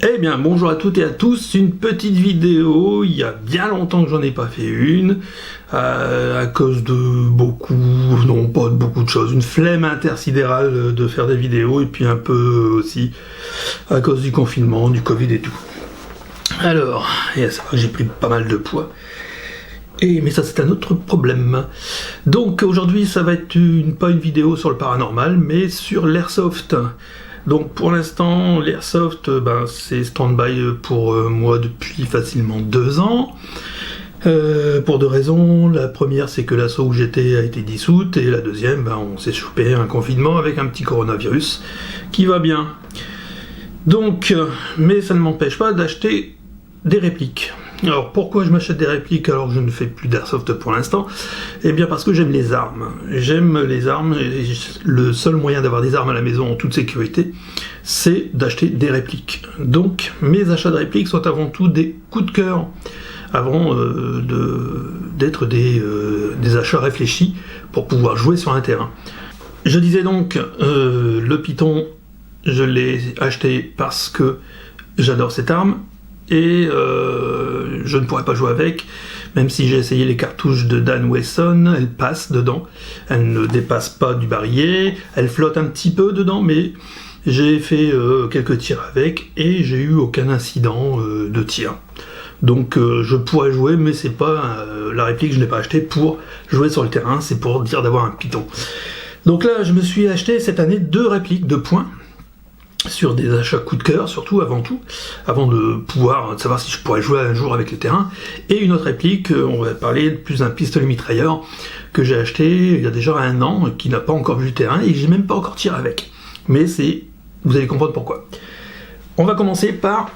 Eh bien, bonjour à toutes et à tous, une petite vidéo, il y a bien longtemps que j'en ai pas fait une, à cause de non pas de beaucoup de choses, une flemme intersidérale de faire des vidéos, et puis un peu aussi à cause du confinement, du Covid et tout. Alors, et ça, j'ai pris pas mal de poids. Mais ça c'est un autre problème. Donc aujourd'hui ça va être pas une vidéo sur le paranormal, mais sur l'airsoft. Donc pour l'instant l'airsoft c'est stand-by pour moi depuis facilement 2 ans. Pour 2 raisons. La première c'est que l'asso où j'étais a été dissoute, et la deuxième on s'est chopé un confinement avec un petit coronavirus qui va bien. Donc, mais ça ne m'empêche pas d'acheter des répliques. Alors pourquoi je m'achète des répliques alors que je ne fais plus d'airsoft pour l'instant? Eh bien parce que j'aime les armes. J'aime les armes, et le seul moyen d'avoir des armes à la maison en toute sécurité, c'est d'acheter des répliques. Donc mes achats de répliques sont avant tout des coups de cœur, avant d'être des achats réfléchis pour pouvoir jouer sur un terrain. Je disais donc, le Python, je l'ai acheté parce que j'adore cette arme, et je ne pourrais pas jouer avec, même si j'ai essayé les cartouches de Dan Wesson, elles passent dedans, elles ne dépassent pas du barillet, elles flottent un petit peu dedans, mais j'ai fait quelques tirs avec, et j'ai eu aucun incident de tir. Donc je pourrais jouer, mais c'est pas la réplique, je n'ai pas acheté pour jouer sur le terrain, c'est pour dire d'avoir un Python. Donc là, je me suis acheté cette année 2 répliques de points, sur des achats coup de cœur, surtout avant de pouvoir savoir si je pourrais jouer un jour avec le terrain, et une autre réplique, on va parler plus d'un pistolet mitrailleur que j'ai acheté il y a déjà 1 an, qui n'a pas encore vu le terrain, et que j'ai même pas encore tiré avec. Mais vous allez comprendre pourquoi. On va commencer par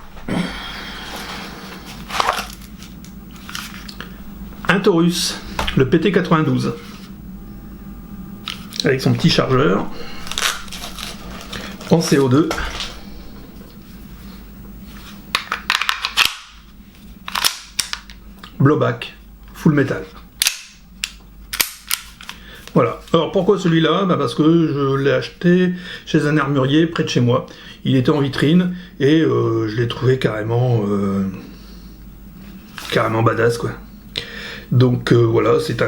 un Taurus, le PT92, avec son petit chargeur, en CO2, blowback, full metal. Voilà. Alors pourquoi celui-là? Parce que je l'ai acheté chez un armurier près de chez moi. Il était en vitrine, et je l'ai trouvé carrément badass, quoi. Donc voilà, c'est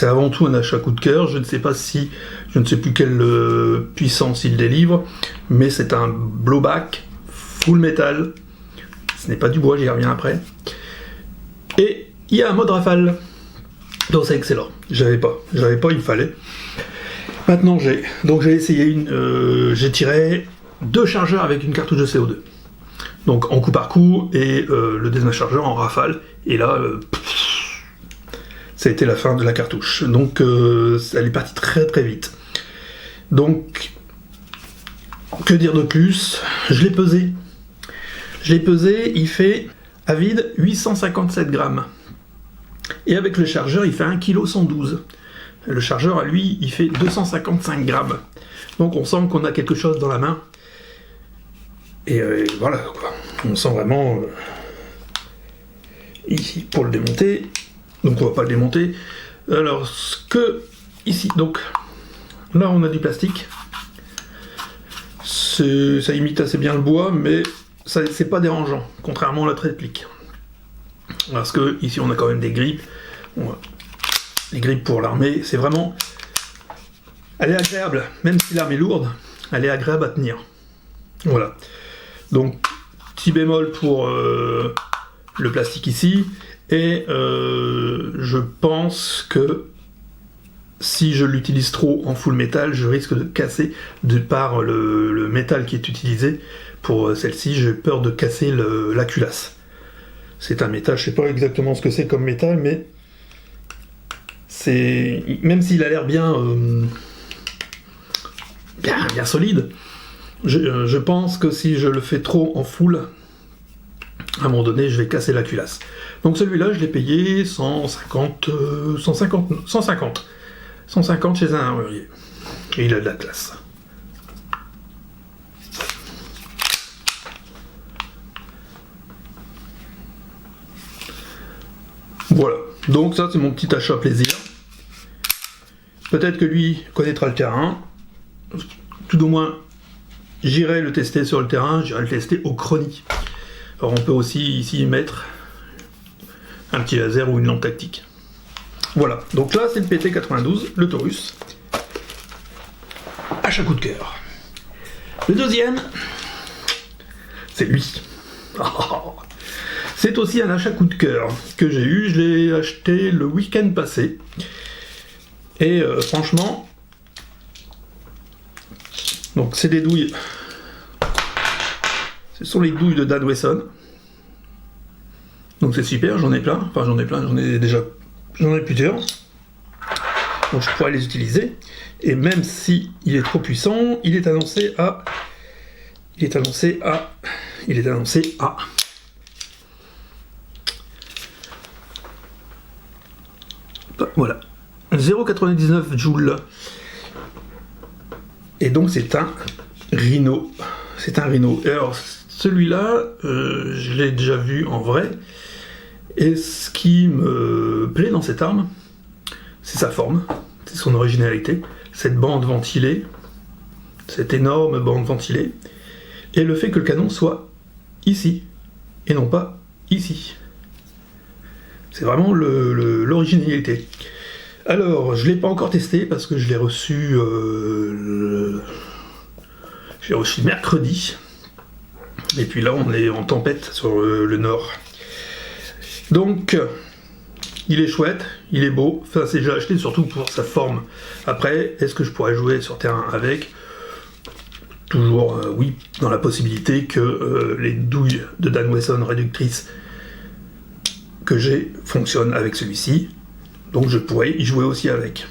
avant tout un achat coup de cœur. Je ne sais plus quelle puissance il délivre, mais c'est un blowback full metal. Ce n'est pas du bois, j'y reviens après. Et il y a un mode rafale, donc c'est excellent. J'avais pas, il fallait. Maintenant j'ai essayé j'ai tiré 2 chargeurs avec une cartouche de CO2. Donc en coup par coup, et le deuxième chargeur en rafale. Et là, ça a été la fin de la cartouche. Donc elle est partie très très vite. Donc, que dire de plus? Je l'ai pesé, il fait à vide 857 grammes. Et avec le chargeur, il fait 1,112 kg. Le chargeur, à lui, il fait 255 grammes. Donc on sent qu'on a quelque chose dans la main. Et voilà, quoi. On sent vraiment... ici, pour le démonter. Donc on va pas le démonter. Alors, ici, donc... Là, on a du plastique. Ça imite assez bien le bois, mais c'est pas dérangeant, contrairement à la réplique. Parce que ici, on a quand même des grippes. Les grippes pour l'armée, c'est vraiment... Elle est agréable, même si l'arme est lourde, elle est agréable à tenir. Voilà. Donc, petit bémol pour le plastique ici. Et je pense que si je l'utilise trop en full métal, je risque de casser, de par le métal qui est utilisé pour celle-ci, j'ai peur de casser la culasse. C'est un métal, je sais pas exactement ce que c'est comme métal, mais même s'il a l'air bien solide, je pense que si je le fais trop en full, à un moment donné, je vais casser la culasse. Donc celui-là, je l'ai payé 150 chez un armurier. Et il a de la classe. Voilà. Donc ça, c'est mon petit achat plaisir. Peut-être que lui connaîtra le terrain. Tout au moins, j'irai le tester sur le terrain, j'irai le tester au chrony. Alors on peut aussi ici mettre un petit laser ou une lampe tactique. Voilà, donc là c'est le PT92, le Taurus. Achat coup de cœur. Le deuxième, c'est lui. C'est aussi un achat coup de cœur que j'ai eu, je l'ai acheté le week-end passé. Et franchement, donc c'est des douilles, ce sont les douilles de Dan Wesson. Donc c'est super, j'en ai plein, j'en ai plusieurs. Donc je pourrais les utiliser. Et même si il est trop puissant, il est annoncé à voilà, 0,99 joules. Et donc c'est un Rhino. Alors celui-là, je l'ai déjà vu en vrai. Et ce qui me plaît dans cette arme, c'est sa forme, c'est son originalité, cette bande ventilée, cette énorme bande ventilée, et le fait que le canon soit ici, et non pas ici. C'est vraiment l'originalité. Alors, je ne l'ai pas encore testé parce que je l'ai reçu, mercredi. Et puis là, on est en tempête sur le nord. Donc, il est chouette, il est beau. Enfin, j'ai acheté surtout pour sa forme. Après, est-ce que je pourrais jouer sur terrain avec ? Toujours, oui, dans la possibilité que les douilles de Dan Wesson réductrices que j'ai fonctionnent avec celui-ci. Donc je pourrais y jouer aussi avec.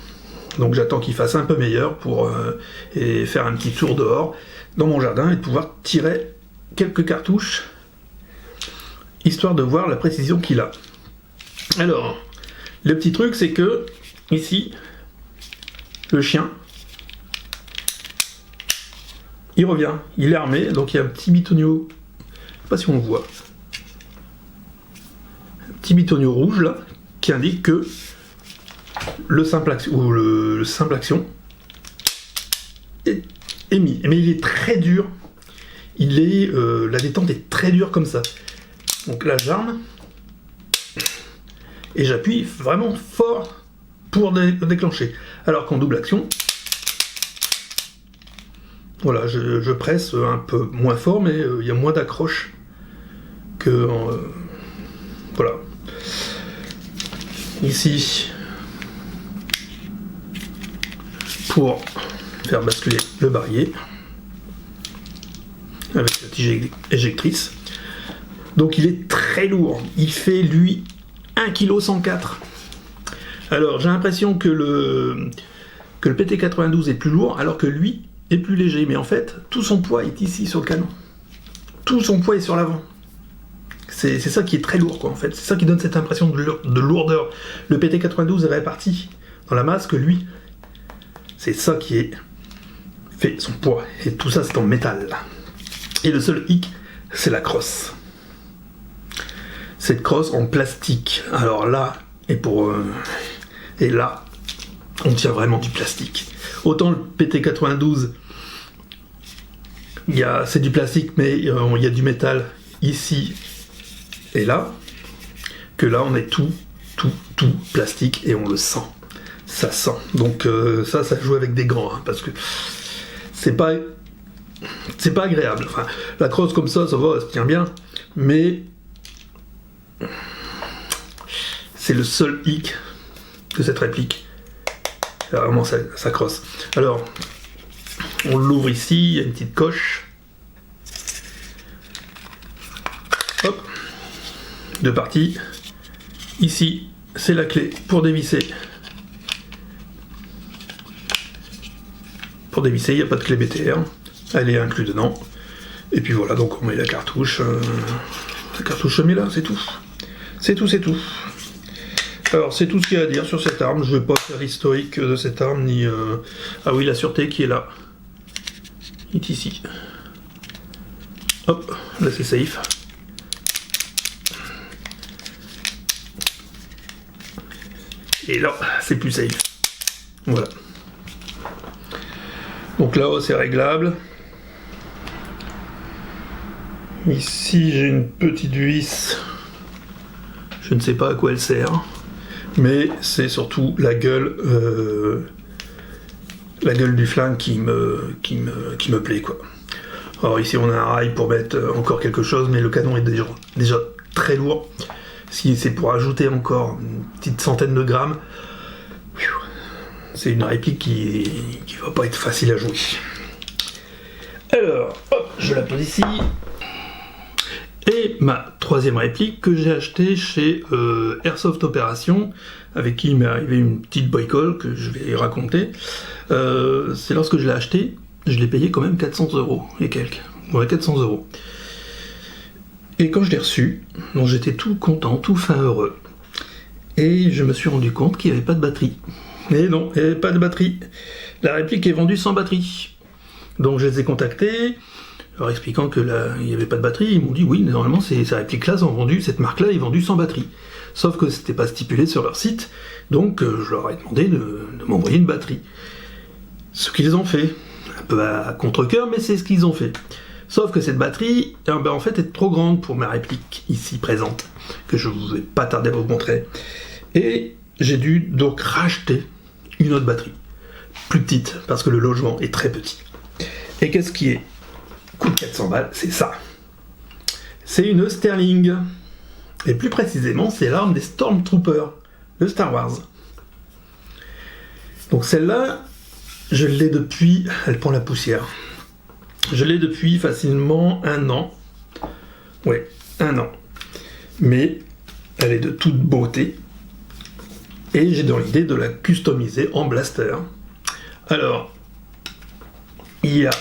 Donc j'attends qu'il fasse un peu meilleur pour et faire un petit tour dehors dans mon jardin et de pouvoir tirer quelques cartouches histoire de voir la précision qu'il a. Alors, le petit truc c'est que ici, le chien, il revient, il est armé, donc il y a un petit bitonio, je sais pas si on le voit, un petit bitonio rouge là, qui indique que le simple action est mis. Mais il est très dur. La détente est très dure comme ça. Donc là j'arme et j'appuie vraiment fort pour déclencher. Alors qu'en double action, voilà, je presse un peu moins fort, mais il y a moins d'accroche que voilà. Ici, pour faire basculer le barillet avec la tige éjectrice. Donc il est très lourd, il fait lui 1,104 kg. Alors j'ai l'impression que le PT92 est plus lourd alors que lui est plus léger, mais en fait tout son poids est ici sur le canon. Tout son poids est sur l'avant. C'est ça qui est très lourd quoi en fait, c'est ça qui donne cette impression de lourdeur. Le PT92 est réparti dans la masse que lui. C'est ça qui fait son poids. Et tout ça, c'est en métal. Et le seul hic, c'est la crosse. Cette crosse en plastique. Alors là, et là, on tient vraiment du plastique. Autant le PT92, c'est du plastique, mais il y a du métal ici et là, que là, on est tout plastique et on le sent. Ça sent. Donc ça joue avec des gants, hein, parce que c'est pas agréable. Enfin, la crosse comme ça va, ça tient bien, mais c'est le seul hic de cette réplique. C'est vraiment ça crosse. Alors, on l'ouvre ici, il y a une petite coche. Hop, deux parties. Ici, c'est la clé pour dévisser. Pour dévisser, il n'y a pas de clé BTR, elle est inclue dedans. Et puis voilà, donc on met la cartouche se met là, c'est tout. C'est tout. Alors c'est tout ce qu'il y a à dire sur cette arme, je ne vais pas faire l'historique de cette arme, ni... Ah oui, la sûreté qui est là. Il est ici. Hop, là c'est safe. Et là, c'est plus safe. Voilà. Donc là-haut c'est réglable. Ici j'ai une petite vis, je ne sais pas à quoi elle sert, mais c'est surtout la gueule du flingue qui me plaît, quoi. Alors ici on a un rail pour mettre encore quelque chose, mais le canon est déjà très lourd. Si c'est pour ajouter encore une petite centaine de grammes, c'est une réplique qui va pas être facile à jouer. Alors, hop, je la pose ici. Et ma troisième réplique que j'ai achetée chez Airsoft Opération, avec qui il m'est arrivé une petite bricole que je vais raconter. C'est lorsque je l'ai acheté, je l'ai payé quand même 400 € et quelques. Ouais, 400 €. Et quand je l'ai reçu, donc j'étais tout content, tout fin heureux. Et je me suis rendu compte qu'il n'y avait pas de batterie. Et non, il n'y avait pas de batterie. La réplique est vendue sans batterie. Donc je les ai contactés, leur expliquant que là, il n'y avait pas de batterie. Ils m'ont dit oui, normalement ces répliques-là sont vendues, cette marque-là est vendue sans batterie. Sauf que c'était pas stipulé sur leur site, donc je leur ai demandé de m'envoyer une batterie. Ce qu'ils ont fait, un peu à contre-cœur, mais c'est ce qu'ils ont fait. Sauf que cette batterie, en fait, est trop grande pour ma réplique ici présente, que je ne vais pas tarder à vous montrer. Et j'ai dû donc racheter une autre batterie, plus petite, parce que le logement est très petit. Et qu'est-ce qui coûte 400 balles? C'est ça. C'est une Sterling. Et plus précisément, c'est l'arme des Stormtroopers de Star Wars. Donc celle-là, je l'ai depuis... Elle prend la poussière. Je l'ai depuis facilement 1 an. Ouais, 1 an. Mais elle est de toute beauté. Et j'ai dans l'idée de la customiser en blaster. Alors, il y a...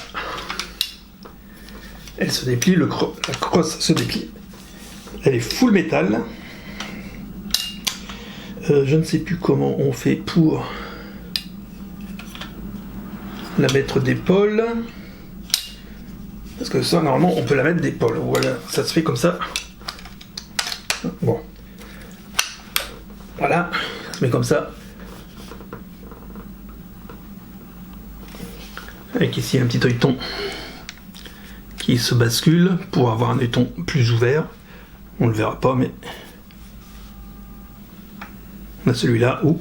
Elle se déplie, la crosse se déplie. Elle est full métal. Je ne sais plus comment on fait pour la mettre d'épaule. Parce que ça, normalement, on peut la mettre d'épaule. Voilà, ça se fait comme ça. Bon. Voilà, ça se met comme ça. Avec ici un petit œilleton qui se bascule pour avoir un œilleton plus ouvert. On le verra pas, mais on a celui-là ou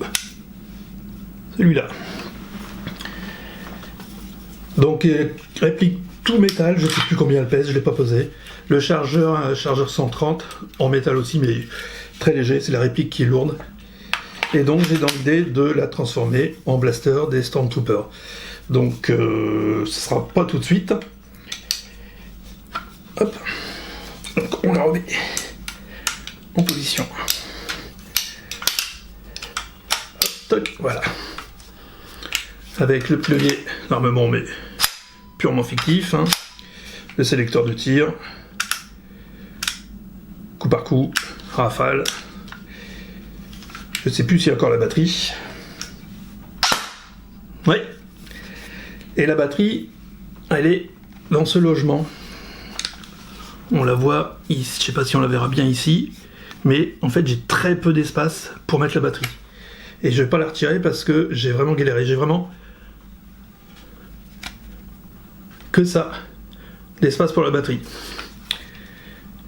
celui-là. Donc réplique tout métal, je sais plus combien elle pèse, je l'ai pas pesé. Le chargeur, un chargeur 130 en métal aussi, mais très léger, c'est la réplique qui est lourde. Et donc j'ai dans l'idée de la transformer en blaster des Stormtroopers. Donc ce sera pas tout de suite. Hop, donc on la remet en position. Toc, voilà. Avec le pionnier d'armement, mais purement fictif, hein. Le sélecteur de tir, coup par coup, rafale. Je sais plus s'il y a encore la batterie. Ouais. Et la batterie, elle est dans ce logement. On la voit ici, je sais pas si on la verra bien ici, mais en fait j'ai très peu d'espace pour mettre la batterie. Et je vais pas la retirer parce que j'ai vraiment galéré, j'ai vraiment que ça, d'espace pour la batterie.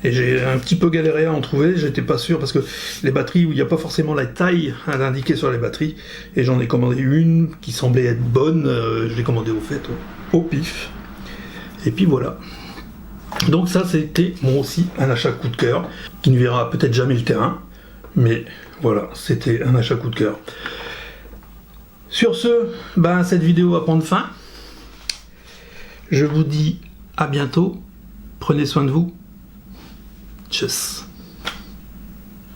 Et j'ai un petit peu galéré à en trouver, j'étais pas sûr parce que les batteries où il n'y a pas forcément la taille à l'indiquer sur les batteries, et j'en ai commandé une qui semblait être bonne, je l'ai commandée au pif. Et puis voilà. Donc ça c'était moi aussi un achat coup de cœur, qui ne verra peut-être jamais le terrain, mais voilà, c'était un achat coup de cœur. Sur ce, cette vidéo va prendre fin. Je vous dis à bientôt, prenez soin de vous. Tchuss.